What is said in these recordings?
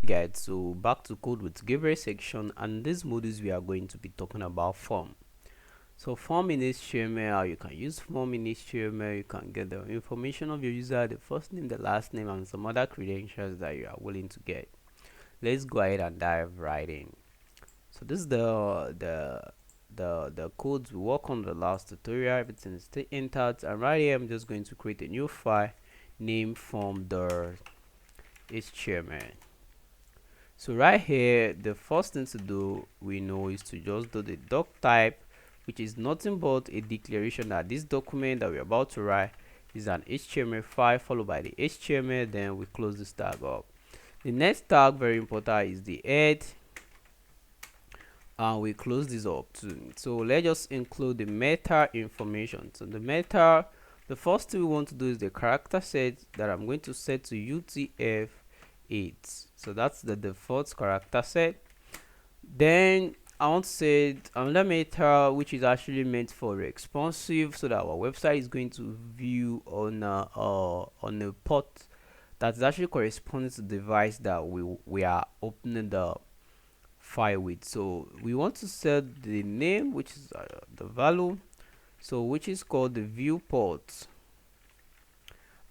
get. So back to code with Gabriel section, and this modules we are going to be talking about form. So form in HTML, you can use form in HTML. You can get the information of your user, the first name, the last name, and some other credentials that you are willing to get. Let's go ahead and dive right in. So this is the codes we work on the last tutorial. Everything is still entered, and right here I'm just going to create a new file named form.html. So right here, the first thing to do we know is to just do the doc type, which is nothing but a declaration that this document that we're about to write is an HTML file, followed by the HTML. Then we close this tag up. The next tag, very important, is the head, and we close this up too. So let's just include the meta information. So the meta, the first thing we want to do is the character set that I'm going to set to UTF-8. So that's the default character set. Then I want to set another meta which is actually meant for responsive, so that our website is going to view on a port that's actually corresponding to the device that we are opening the file with. So we want to set the name, which is the value, so which is called the viewport.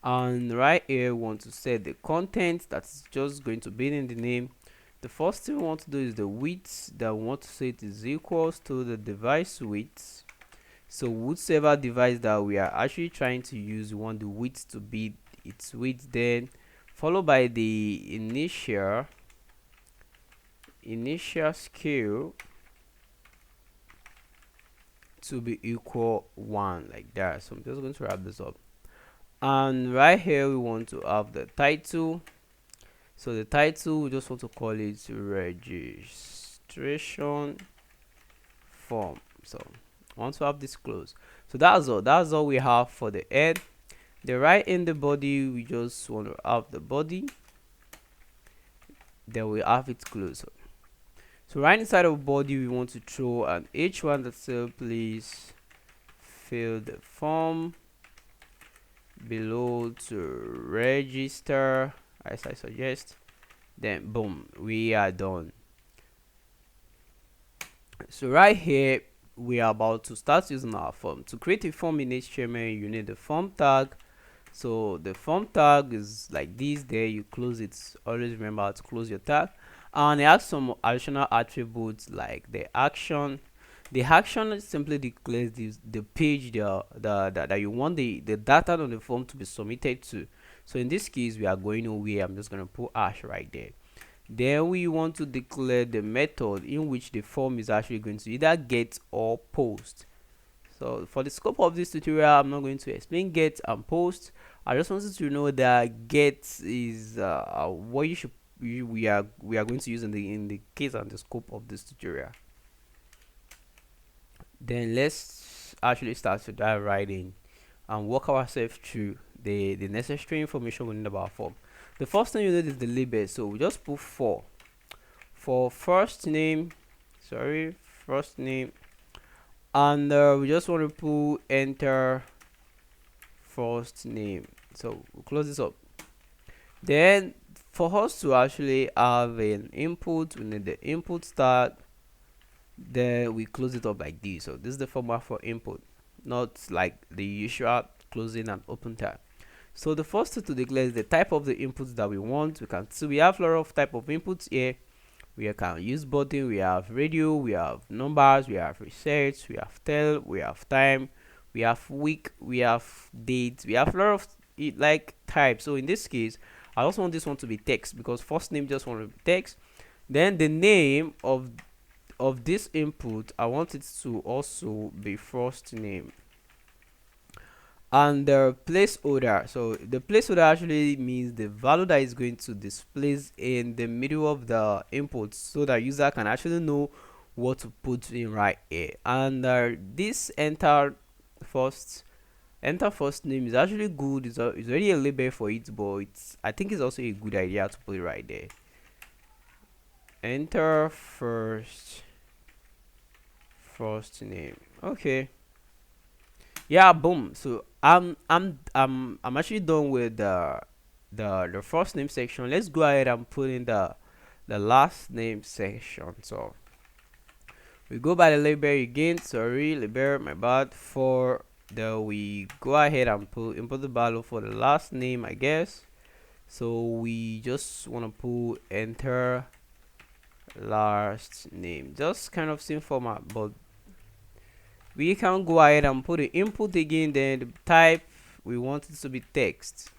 And right here we want to set the content that's just going to be in the name. The first thing we want to do is the width that we want to set is equals to the device width. So whichever device that we are actually trying to use, we want the width to be its width, then followed by the initial scale to be equal 1, like that. So I'm just going to wrap this up. And right here we want to have the title. So the title, we just want to call it registration form. So I want to have this closed. So that's all we have for the head. The right in the body, we just want to have the body, then we have it closed. So right inside of body, we want to throw an h1 that says please fill the form below to register as I suggest. Then boom, we are done. So right here we are about to start using our form. To create a form in HTML, you need the form tag. So the form tag is like this. There you close it. Always remember how to close your tag. And it has some additional attributes like the action. The action simply declares the page that you want the data on the form to be submitted to. So in this case, we are going away. I'm just going to put hash right there. Then we want to declare the method in which the form is actually going to either get or post. So for the scope of this tutorial, I'm not going to explain get and post. I just wanted to know that get is what we are going to use in the case and the scope of this tutorial. Then let's actually start to dive right in and walk ourselves through the necessary information we need about form. The first thing you need is the label. So we just put for first name, and we just want to put enter first name. So we'll close this up. Then for us to actually have an input, we need the input start. Then we close it up like this. So this is the format for input, not like the usual closing and open tab. So the first thing to declare is the type of the inputs that we want. We can see we have a lot of type of inputs here. We can use button, we have radio, we have numbers, we have research, we have tell, we have time, we have week, we have date, we have a lot of like types. So in this case, I also want this one to be text because first name just want to be text. Then the name of this input, I want it to also be first name. And the placeholder, so the placeholder actually means the value that is going to display in the middle of the input, so that user can actually know what to put in right here. And this enter first name is actually good. It's already a label for it, but I think it's also a good idea to put it right there. Enter first name. Okay, yeah, boom. So I'm actually done with the first name section. Let's go ahead and put in the the last name section. So we go by the label again, sorry, label, my bad. For the we go ahead and input the value for the last name, I guess. So we just want to put enter last name, just kind of same format, but we can go ahead and put the input again, then the type we want it to be text.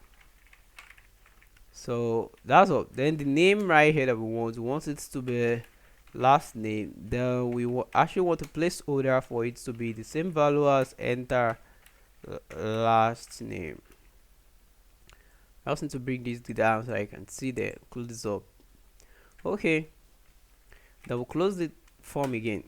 So that's all. Then the name right here that we want it to be last name. Then we actually want a placeholder for it to be the same value as enter last name. I also need to bring this down so I can see that. Close this up. Okay, then we'll close the form again.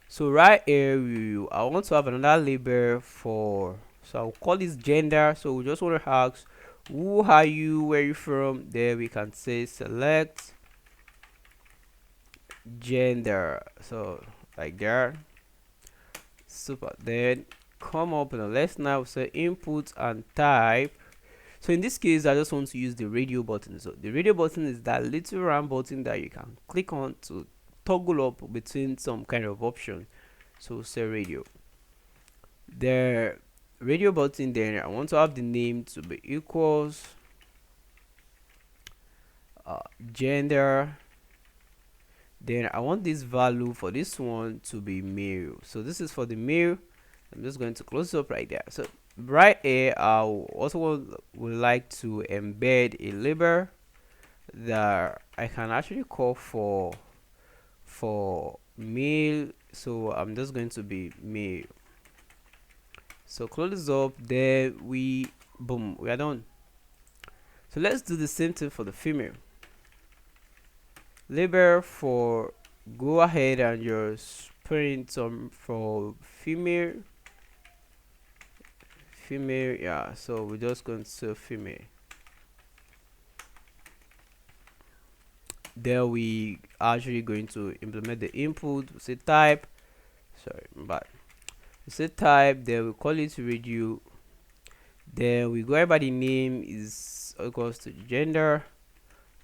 So right here, I want to have another label for, so I'll call this gender. So we just want to ask, who are you, where are you from? There we can say select gender, so like there. Super. Then come up and let's now say input and type. So in this case, I just want to use the radio button. So the radio button is that little round button that you can click on to toggle up between some kind of option. So say radio. The radio button, then I want to have the name to be equals gender. Then I want this value for this one to be male. So this is for the male. I'm just going to close up right there. So right here, I also would like to embed a label that I can actually call for male. So I'm just going to be male. So close this up. There we boom, we are done. So let's do the same thing for the female. Label for, go ahead and just print some for female. Yeah, so we're just going to say female. There we actually going to implement the input. We say type, sorry, but we say type, then we call it radio. Then we go by the name is equals to gender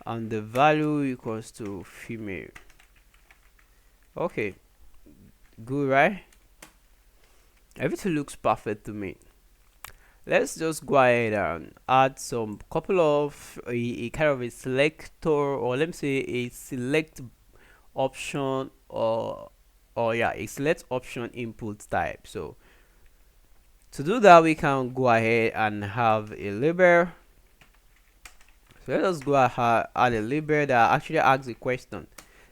and the value equals to female. Okay, good, right? Everything looks perfect to me. Let's just go ahead and add some couple of a kind of a selector, or let me say a select option, or yeah, a select option input type. So to do that, we can go ahead and have a label. So let us go ahead add a label that actually asks a question.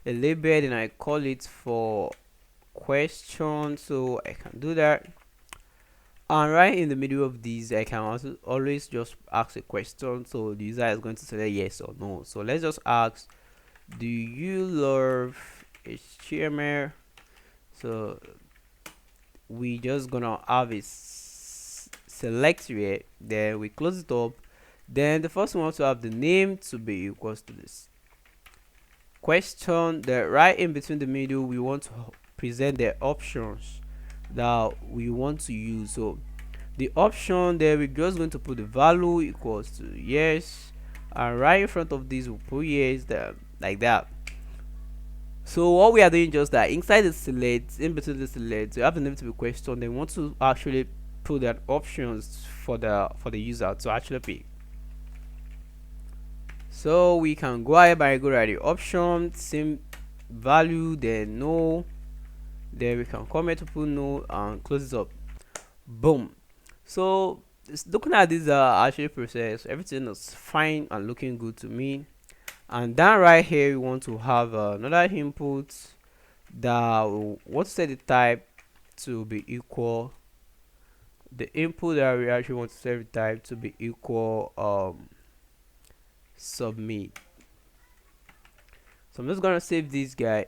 A label, and I call it for question. So I can do that. And right in the middle of these, I can also always just ask a question. So the user is going to say yes or no. So let's just ask, do you love HTML? So we just gonna have a select here, then we close it up. Then the first one to have the name to be equals to this question. The right in between the middle, we want to present the options that we want to use. So the option there, we're just going to put the value equals to yes, and right in front of this we'll put yes there, like that. So what we are doing just that inside the select, in between the select, you have the name to be question, then we want to actually put that options for the user to actually pick. So we can go ahead by go to the option, same value, then no, then we can comment to put no and close it up. Boom. So looking at this actually process, everything is fine and looking good to me. And then right here we want to have another input that we want to set the type to be equal, the input that we actually want to set the type to be equal submit. So I'm just gonna save this guy.